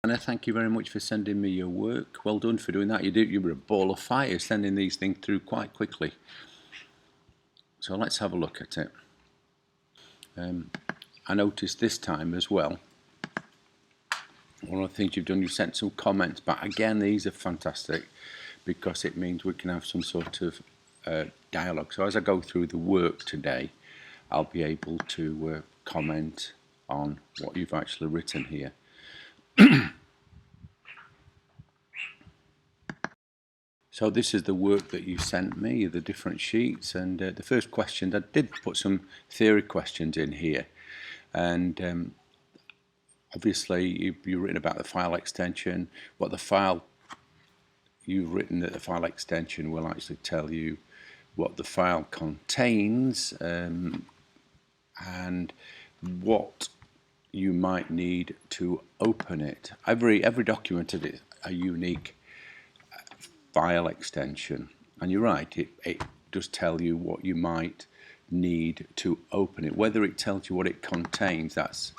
Anna, thank you very much for sending me your work. Well done for doing that. You were a ball of fire sending these things through quite quickly. So let's have a look at it. I noticed this time as well, one of the things you've done, you sent some comments back. Again, these are fantastic because it means we can have some sort of dialogue. So as I go through the work today, I'll be able to comment on what you've actually written here. So this is the work that you sent me, the different sheets, and the first question, I did put some theory questions in here, and obviously you've written about the file extension, what the file, you've written that the file extension will actually tell you what the file contains, and what you might need to open it. Every document is a unique file extension, and you're right, it does tell you what you might need to open it. Whether it tells you what it contains, that's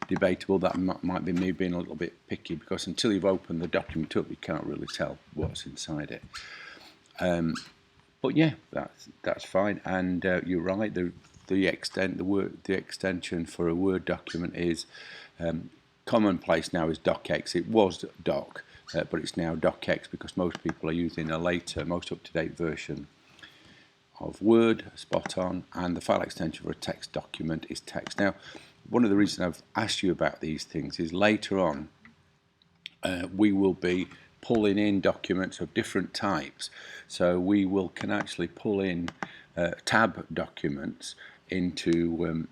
debatable. That might be me being a little bit picky, because until you've opened the document up, you can't really tell what's inside it. But yeah, that's fine. And you're right. The extension for a Word document is commonplace now is docx. It was doc, but it's now docx because most people are using a later, most up-to-date version of Word, spot on, and the file extension for a text document is text. Now, one of the reasons I've asked you about these things is later on we will be pulling in documents of different types. So we can actually pull in tab documents into an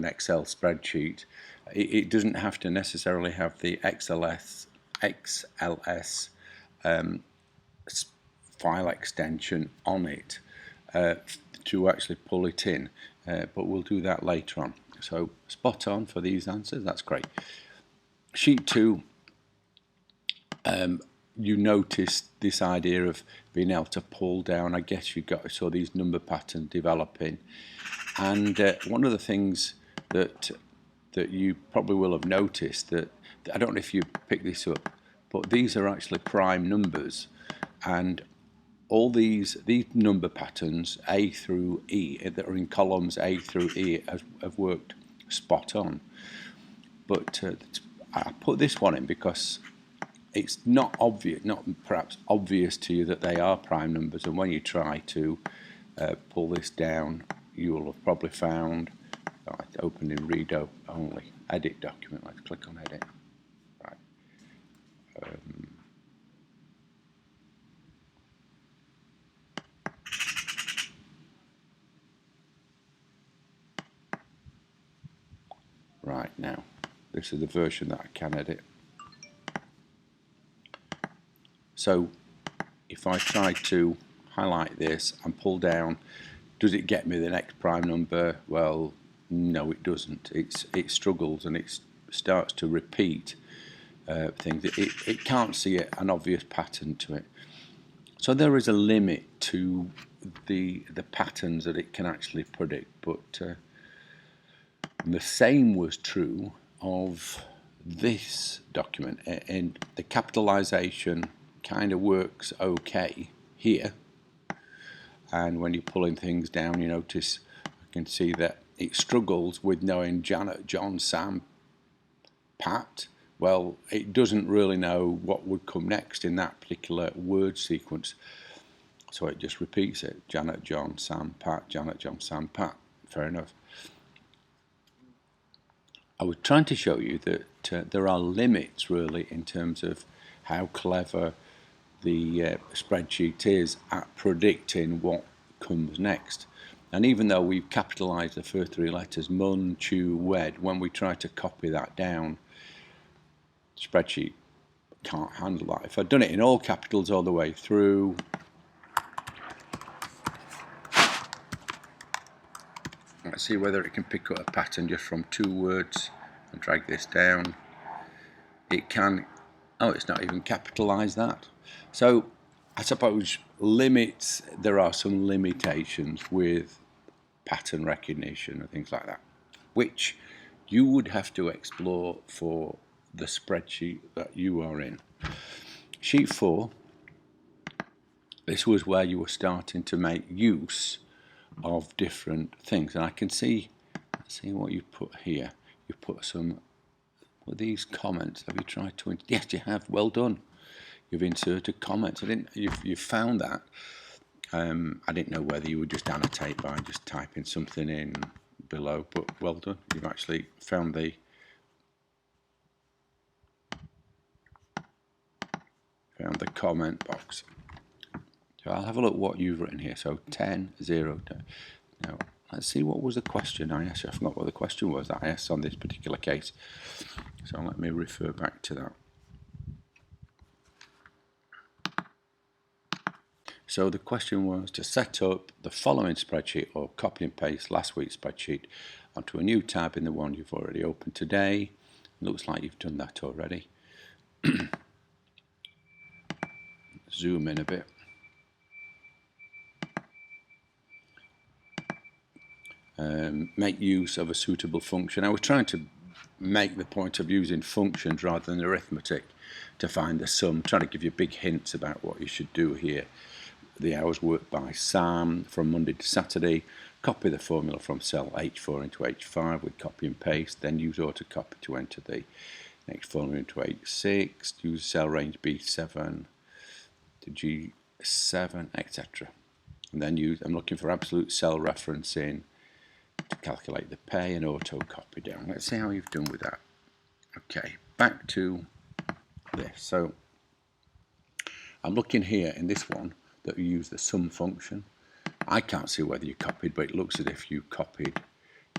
Excel spreadsheet. It doesn't have to necessarily have the XLS file extension on it to actually pull it in, but we'll do that later on. So spot on for these answers, that's great. Sheet 2, you noticed this idea of being able to pull down. I guess you saw these number patterns developing, and one of the things that you probably will have noticed, that I don't know if you picked this up, but these are actually prime numbers, and all these number patterns A through E that are in columns A through E have worked spot on. But I put this one in because it's not obvious, not perhaps obvious to you that they are prime numbers, and when you try to pull this down, you will have probably found, open in read only, edit document, let's click on edit. Right. Right, now this is the version that I can edit. So if I try to highlight this and pull down, does it get me the next prime number? Well, no, it doesn't. It struggles, and it starts to repeat things. It can't see an obvious pattern to it. So there is a limit to the patterns that it can actually predict, but the same was true of this document, and the capitalization kind of works okay here, and when you're pulling things down, you notice, I can see that it struggles with knowing Janet, John, Sam, Pat. Well, it doesn't really know what would come next in that particular word sequence, so it just repeats it: Janet, John, Sam, Pat, Janet, John, Sam, Pat. Fair enough. I was trying to show you that there are limits really in terms of how clever the spreadsheet is at predicting what comes next. And even though we've capitalized the first three letters, mun, chew, wed, when we try to copy that down, the spreadsheet can't handle that. If I'd done it in all capitals all the way through, let's see whether it can pick up a pattern just from two words and drag this down. It can. Oh, it's not even capitalized that. So I suppose limits, there are some limitations with pattern recognition and things like that, which you would have to explore for the spreadsheet that you are in. Sheet 4, this was where you were starting to make use of different things. And I can see what you put here. You put some, with these comments, have you tried to, yes you have, well done. You've inserted comments. You've found that. I didn't know whether you would just annotate by just typing something in below, but well done. You've actually found the comment box. So I'll have a look what you've written here. So 10, 0. Now let's see what was the question I asked you. I forgot what the question was that I asked on this particular case. So let me refer back to that. So the question was to set up the following spreadsheet or copy and paste last week's spreadsheet onto a new tab in the one you've already opened today. Looks like you've done that already. Zoom in a bit. Make use of a suitable function. I was trying to make the point of using functions rather than arithmetic to find the sum, trying to give you big hints about what you should do here. The hours worked by Sam from Monday to Saturday. Copy the formula from cell H4 into H5 with copy and paste, then use autocopy to enter the next formula into H6, use cell range B7 to G7, etc. And then I'm looking for absolute cell referencing to calculate the pay and auto copy down. Let's see how you've done with that. Okay, back to this. So I'm looking here in this one that you use the sum function. I can't see whether you copied, but it looks as if you copied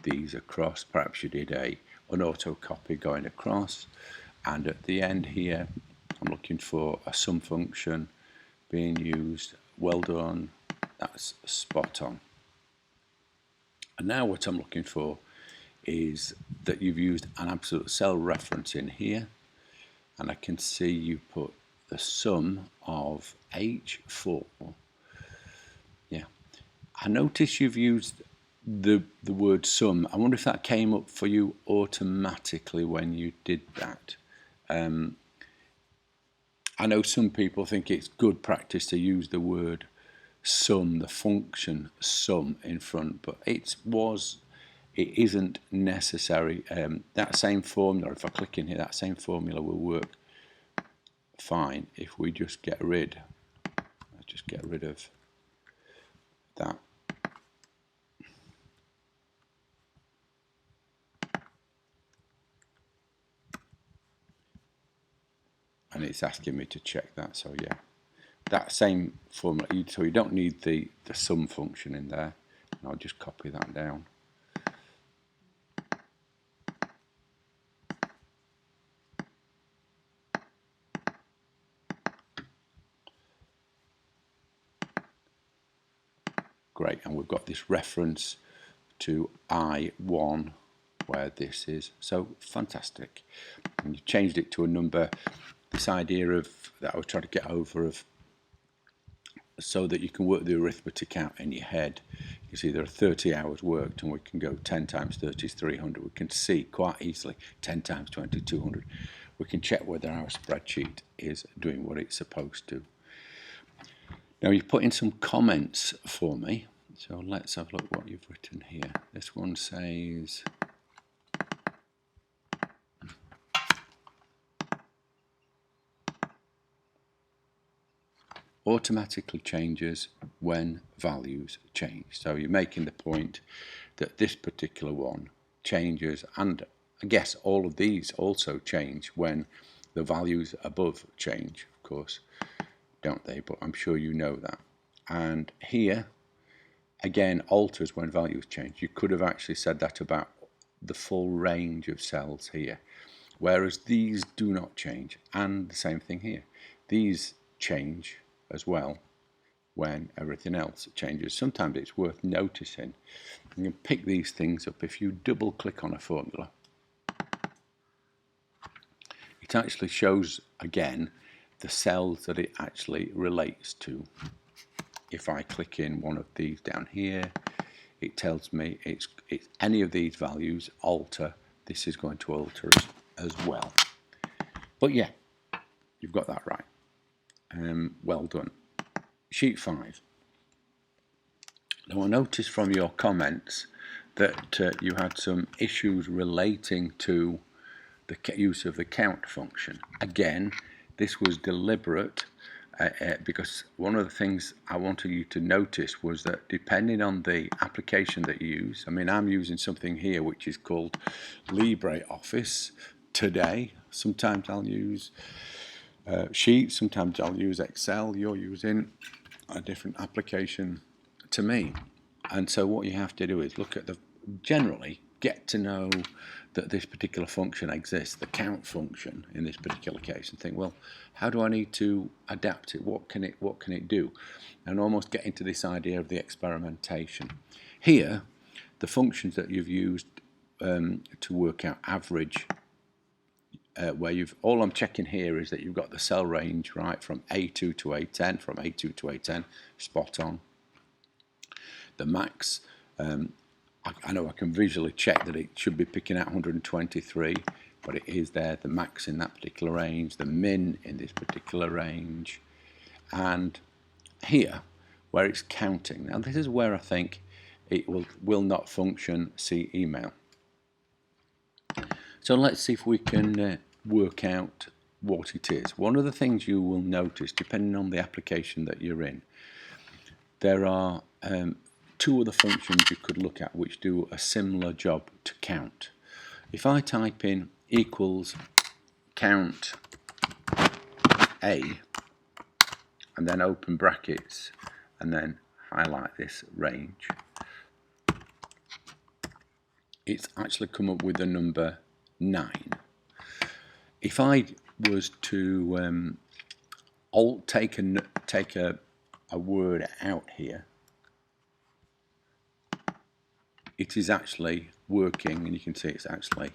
these across. Perhaps you did an auto copy going across. And at the end here, I'm looking for a sum function being used. Well done. That's spot on. And now what I'm looking for is that you've used an absolute cell reference in here, and I can see you put the sum of H4. Yeah, I notice you've used the word sum. I wonder if that came up for you automatically when you did that. I know some people think it's good practice to use the word sum, the function sum in front, but it isn't necessary. That same formula, if I click in here, that same formula will work fine if we just get rid of that. And it's asking me to check that, so yeah. That same formula, so you don't need the sum function in there. And I'll just copy that down. Great, and we've got this reference to I1 where this is, so fantastic. And you changed it to a number. This idea of that I was trying to get over of so that you can work the arithmetic out in your head. You see there are 30 hours worked, and we can go 10 times 30 is 300. We can see quite easily 10 times 20, 200. We can check whether our spreadsheet is doing what it's supposed to. Now you put in some comments for me, so let's have a look what you've written here. This one says automatically changes when values change. So you're making the point that this particular one changes, and I guess all of these also change when the values above change, of course, don't they? But I'm sure you know that. And here, again, alters when values change. You could have actually said that about the full range of cells here, whereas these do not change. And the same thing here. These change as well when everything else changes. Sometimes it's worth noticing. You can pick these things up. If you double click on a formula, it actually shows again the cells that it actually relates to. If I click in one of these down here, it tells me it's any of these values alter, this is going to alter as well. But yeah, you've got that right. Well done. Sheet 5. Now I noticed from your comments that you had some issues relating to the use of the count function. Again, this was deliberate because one of the things I wanted you to notice was that depending on the application that you use, I mean, I'm using something here which is called LibreOffice today. Sometimes I'll use Sheets, sometimes I'll use Excel. You're using a different application to me. And so what you have to do is look at generally get to know that this particular function exists, the count function in this particular case, and think, well, how do I need to adapt it? What can it do? And almost get into this idea of the experimentation. Here, the functions that you've used to work out average, where all I'm checking here is that you've got the cell range right from A2 to A10, from A2 to A10, spot on. The max, I know I can visually check that it should be picking out 123, but it is there, the max in that particular range, the min in this particular range, and here, where it's counting. Now this is where I think it will not function, see email. So let's see if we can work out what it is. One of the things you will notice, depending on the application that you're in, there are two other functions you could look at which do a similar job to count. If I type in equals count A and then open brackets and then highlight this range, it's actually come up with the number 9. If I was to take a word out here, it is actually working, and you can see it's actually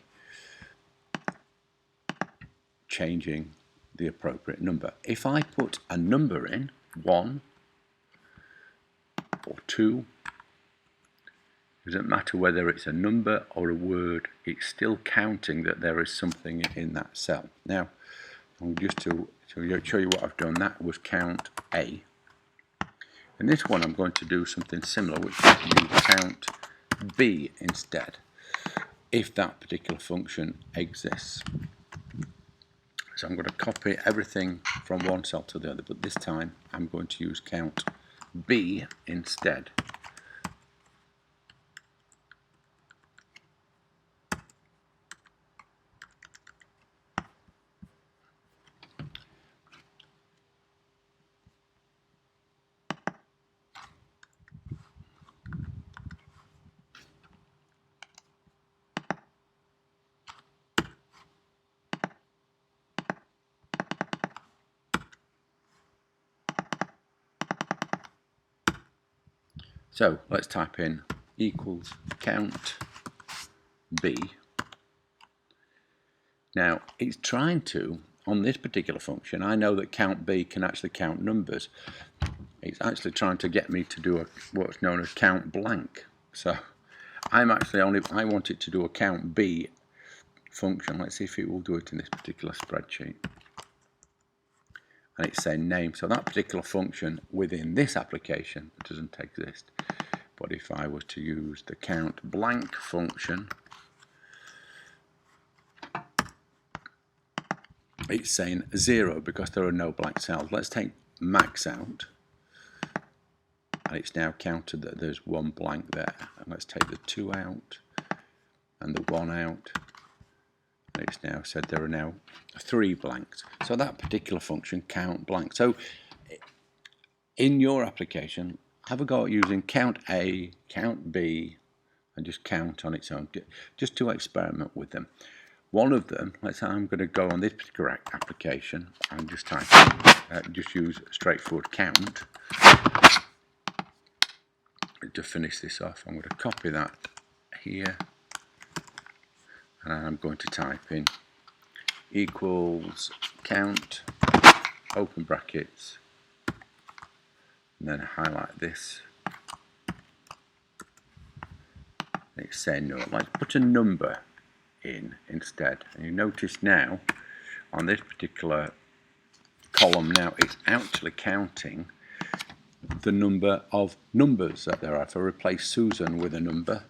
changing the appropriate number. If I put a number in, 1 or 2, it doesn't matter whether it's a number or a word, it's still counting that there is something in that cell. Now, just to show you what I've done, that was count A. In this one I'm going to do something similar, which is use count B instead, if that particular function exists. So I'm going to copy everything from one cell to the other, but this time I'm going to use count B instead. So let's type in equals count B. Now it's trying to, on this particular function, I know that count B can actually count numbers. It's actually trying to get me to do what's known as count blank. So I want it to do a count B function. Let's see if it will do it in this particular spreadsheet. And it's saying name. So that particular function within this application doesn't exist. But if I was to use the count blank function, it's saying 0 because there are no blank cells. Let's take max out, and it's now counted that there's 1 blank there. And let's take the 2 out and the 1 out, and it's now said there are now 3 blanks. So that particular function, count blank. So in your application, have a go at using count A, count B, and just count on its own, just to experiment with them. One of them, let's say I'm going to go on this particular application and just type in, just use straightforward count. To finish this off, I'm going to copy that here, and I'm going to type in equals count, open brackets, and then highlight this. It's saying no. Let's put a number in instead. And you notice now on this particular column now, it's actually counting the number of numbers that there are. If I replace Susan with a number,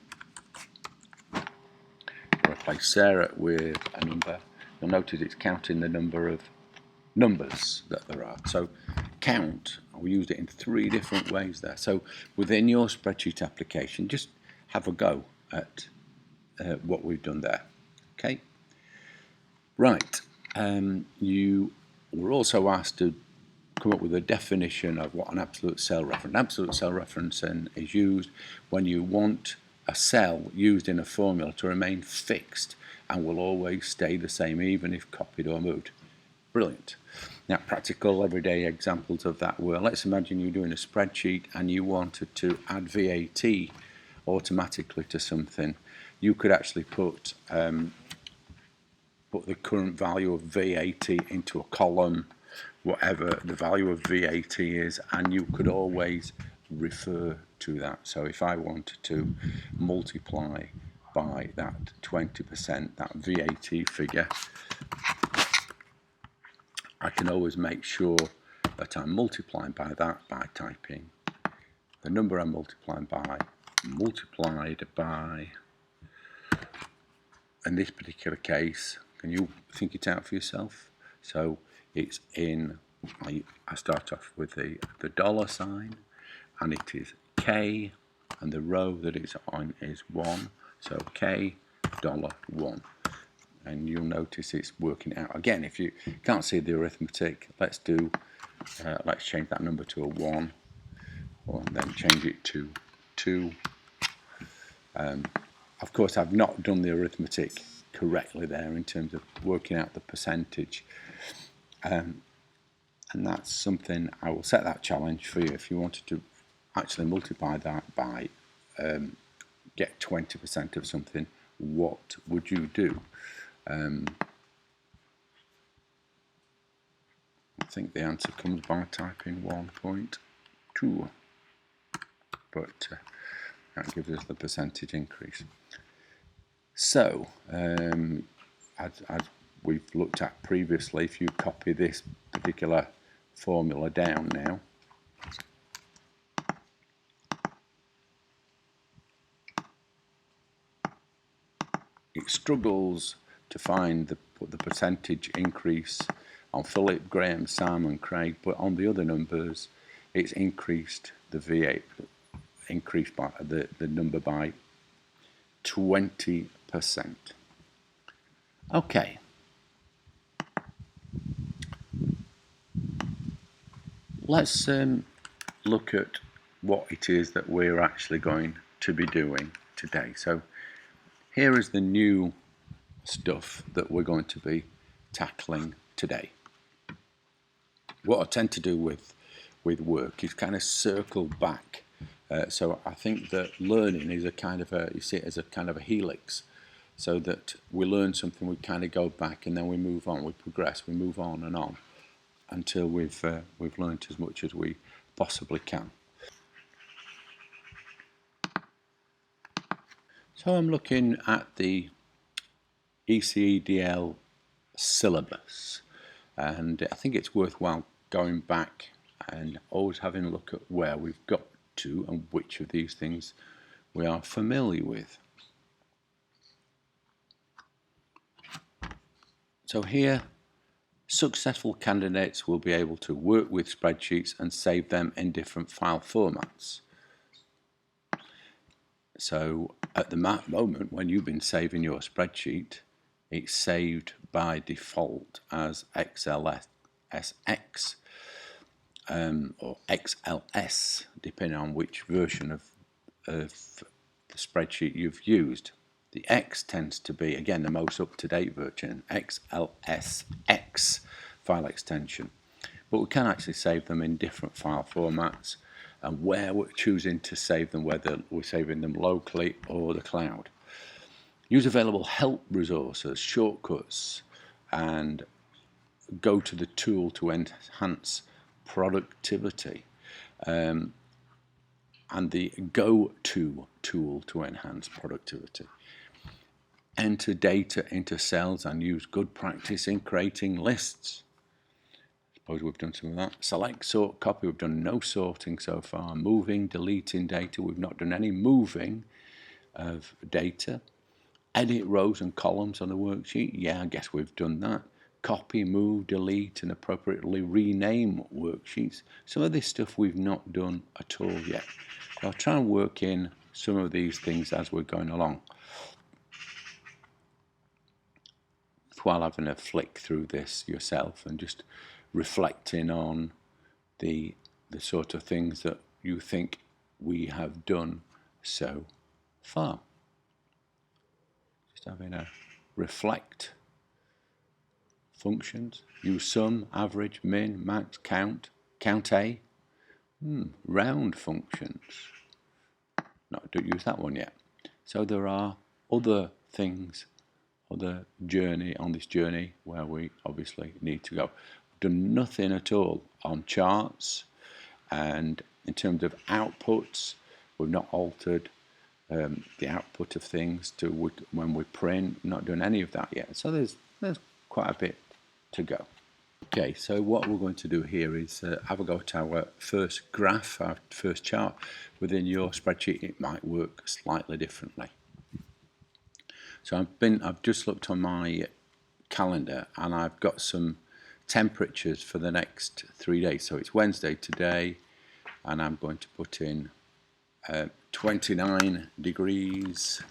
replace Sarah with a number, you'll notice it's counting the number of numbers that there are. So count, we used it in 3 different ways there. So within your spreadsheet application, just have a go at what we've done there. Okay, right. You were also asked to come up with a definition of what an absolute cell reference. An absolute cell reference is used when you want a cell used in a formula to remain fixed and will always stay the same even if copied or moved. Brilliant. Now, practical everyday examples of that were, let's imagine you're doing a spreadsheet and you wanted to add VAT automatically to something. You could actually put the current value of VAT into a column, whatever the value of VAT is, and you could always refer to that. So if I wanted to multiply by that 20%, that VAT figure, I can always make sure that I'm multiplying by that by typing the number I'm multiplying by multiplied by, in this particular case, can you think it out for yourself? So it's in, I start off with the dollar sign, and it is K, and the row that it's on is 1, so K $1. And you'll notice it's working out. Again, if you can't see the arithmetic, let's change that number to a 1, and then change it to 2. Of course, I've not done the arithmetic correctly there in terms of working out the percentage, and that's something I will set that challenge for you. If you wanted to actually multiply that by get 20% of something, what would you do? I think the answer comes by typing 1.2, but that gives us the percentage increase. So, as we've looked at previously, if you copy this particular formula down now, it struggles to find the percentage increase on Philip, Graham, Sam and Craig, but on the other numbers it's increased the V8, increased by the number by 20%. Okay. Let's look at what it is that we're actually going to be doing today. So here is the new stuff that we're going to be tackling today. What I tend to do with work is kind of circle back. So I think that learning is a kind of you see it as a kind of a helix, so that we learn something, we kind of go back, and then we move on, we progress, we move on and on until we've learned as much as we possibly can. So I'm looking at the ECEDL syllabus, and I think it's worthwhile going back and always having a look at where we've got to and which of these things we are familiar with. So here, successful candidates will be able to work with spreadsheets and save them in different file formats. So at the moment when you've been saving your spreadsheet, it's saved by default as XLSX or XLS, depending on which version of the spreadsheet you've used. The X tends to be, again, the most up-to-date version, XLSX file extension. But we can actually save them in different file formats, and where we're choosing to save them, whether we're saving them locally or the cloud. Use available help resources, shortcuts, and go to the tool to enhance productivity, and the go-to tool to enhance productivity. enter data into cells and use good practice in creating lists. Suppose we've done some of that. Select, sort, copy. We've done no sorting so far. Moving, deleting data. We've not done any moving of data. Edit rows and columns on the worksheet. Yeah, I guess we've done that. Copy, move, delete, and appropriately rename worksheets. Some of this stuff we've not done at all yet. So I'll try and work in some of these things as we're going along, while having a flick through this yourself and just reflecting on the sort of things that you think we have done so far. Just having a reflect. Functions, use sum, average, min, max, count, count A, round functions. Don't use that one yet. So there are other things, other journey on this journey where we obviously need to go. We've done nothing at all on charts, and in terms of outputs, we've not altered the output of things to when we print. Not done any of that yet. So there's quite a bit to go. Okay, so what we're going to do here is have a go at our first graph, our first chart. Within your spreadsheet, it might work slightly differently. So I've just looked on my calendar and I've got some temperatures for the next 3 days. So it's Wednesday today, and I'm going to put in 29 degrees.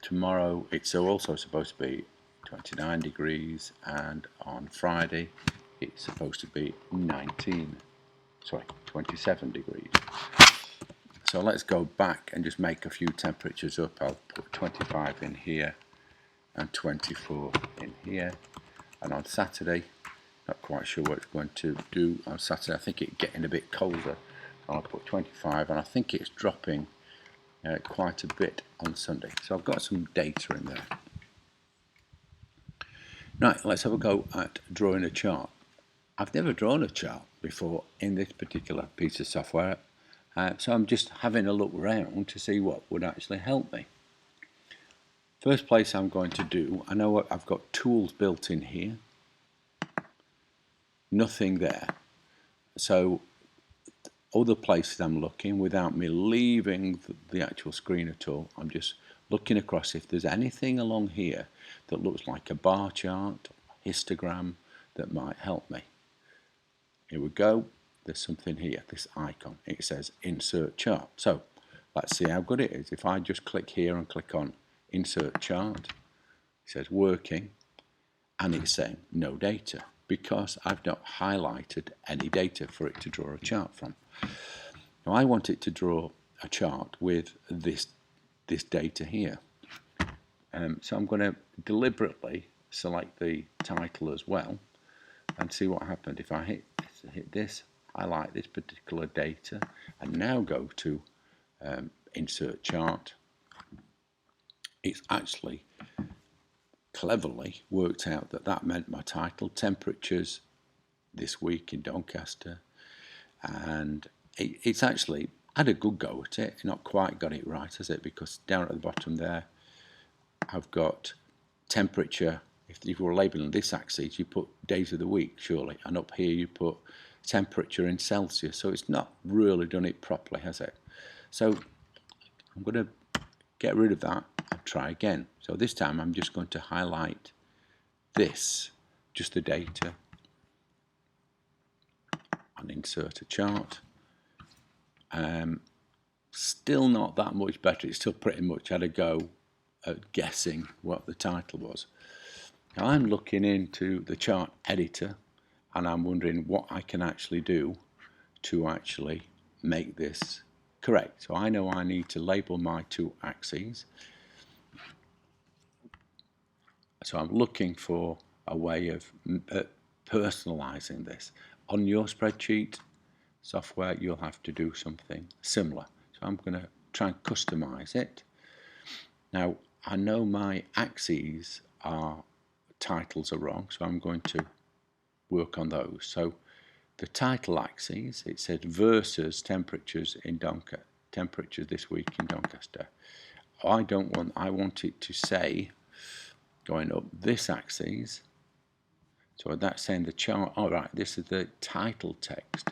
Tomorrow it's also supposed to be 29 degrees, and on Friday it's supposed to be 27 degrees. So let's go back and just make a few temperatures up. I'll put 25 in here and 24 in here. And on Saturday, not quite sure what it's going to do on Saturday. I think it's getting a bit colder. So I'll put 25, and I think it's dropping quite a bit on Sunday. So I've got some data in there. Right, let's have a go at drawing a chart. I've never drawn a chart before in this particular piece of software, so I'm just having a look around to see what would actually help me. First place I'm going to do, I know I've got tools built in here, nothing there. So other places I'm looking, without me leaving the actual screen at all, I'm just looking across if there's anything along here that looks like a bar chart, histogram, that might help me. Here we go. There's something here, this icon. It says insert chart. So let's see how good it is. If I just click here and click on insert chart, it says working, and it's saying no data because I've not highlighted any data for it to draw a chart from. Now I want it to draw a chart with this data here. So I'm going to deliberately select the title as well and see what happened. If I hit this, highlight this particular data, and now go to insert chart, it's actually cleverly worked out that meant my title, temperatures this week in Doncaster, and it's actually had a good go at it. Not quite got it right, has it? Because down at the bottom there I've got temperature. If you were labelling this axis, you put days of the week, surely, and up here you put temperature in Celsius. So it's not really done it properly, has it? So I'm going to get rid of that and try again. So this time I'm just going to highlight this, just the data, and insert a chart. Still not that much better. It's still pretty much had a go at guessing what the title was. Now I'm looking into the chart editor and I'm wondering what I can actually do to actually make this correct. So I know I need to label my two axes. So I'm looking for a way of personalizing this. On your spreadsheet software, you'll have to do something similar. So I'm going to try and customize it. Now, I know my axes titles are wrong, so I'm going to work on those. So the title axes, it said versus temperatures in temperatures this week in Doncaster. I want it to say, going up this axis, so that's saying the chart, alright, this is the title text.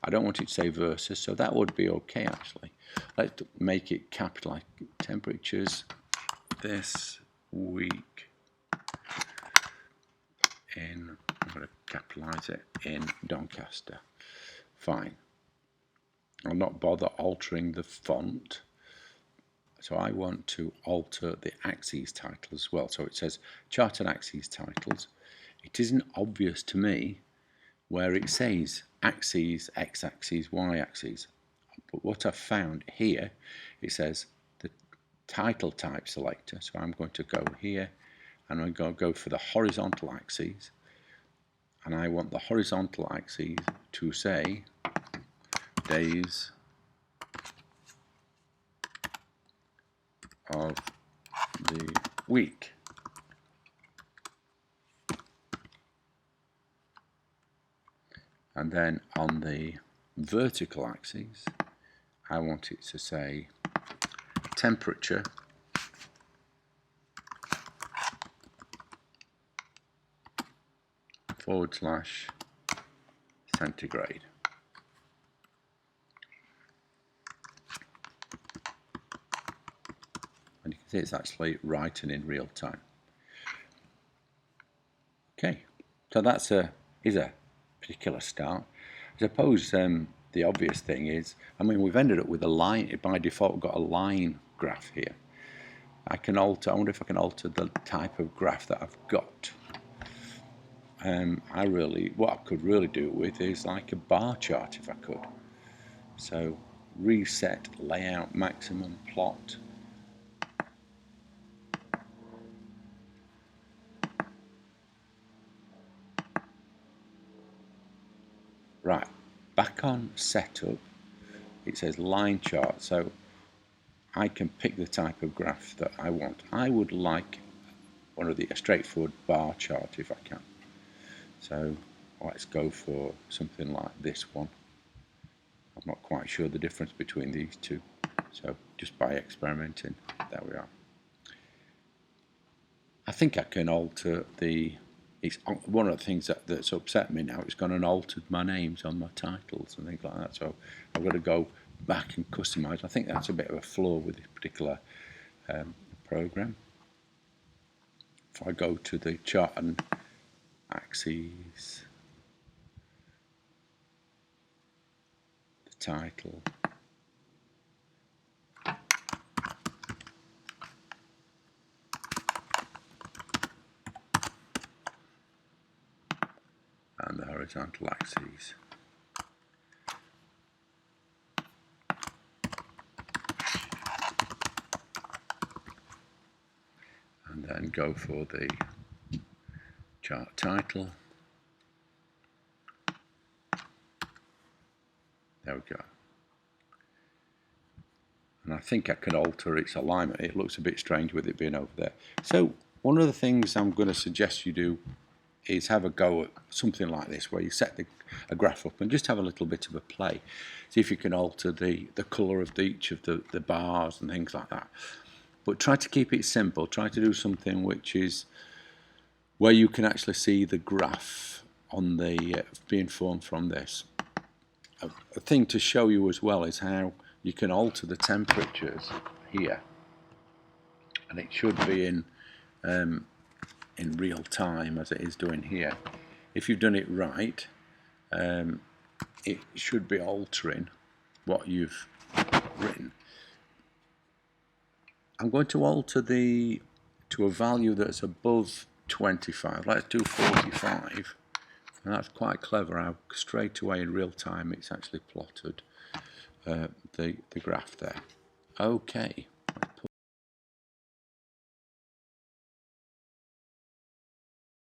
I don't want it to say versus, so that would be okay actually. Let's make it capitalized. Temperatures this week in, I'm going to capitalize it, in Doncaster. Fine. I'll not bother altering the font. So I want to alter the axes title as well. So it says chart and axes titles. It isn't obvious to me where it says axes, x-axis, y-axis. But what I've found here, it says the title type selector. So I'm going to go here and I'm going to go for the horizontal axes. And I want the horizontal axes to say days of the week. And then on the vertical axis, I want it to say temperature / centigrade. And you can see it's actually writing in real time. Okay, so that's is a particular start. I suppose the obvious thing is, I mean, we've ended up with a line. By default, we've got a line graph here. I wonder if I can alter the type of graph that I've got. What I could really do with is like a bar chart if I could. So reset layout maximum plot. Right, back on setup, it says line chart, so I can pick the type of graph that I want. I would like a straightforward bar chart if I can. So let's go for something like this one. I'm not quite sure the difference between these two, so just by experimenting, there we are. I think I can alter it's one of the things that's upset me now. It's gone and altered my names on my titles and things like that. So I've got to go back and customize. I think that's a bit of a flaw with this particular program. If I go to the chart and axes, the title, and the horizontal axes. And then go for the chart title. There we go. And I think I can alter its alignment. It looks a bit strange with it being over there. So one of the things I'm going to suggest you do is have a go at something like this, where you set a graph up and just have a little bit of a play. See if you can alter the colour of each of the bars and things like that. But try to keep it simple. Try to do something which is where you can actually see the graph on the being formed from this. A thing to show you as well is how you can alter the temperatures here, and it should be in real time as it is doing here. If you've done it right, it should be altering what you've written. I'm going to alter to a value that's above 25. Let's do 45. And that's quite clever how straight away in real time it's actually plotted the graph there. Okay.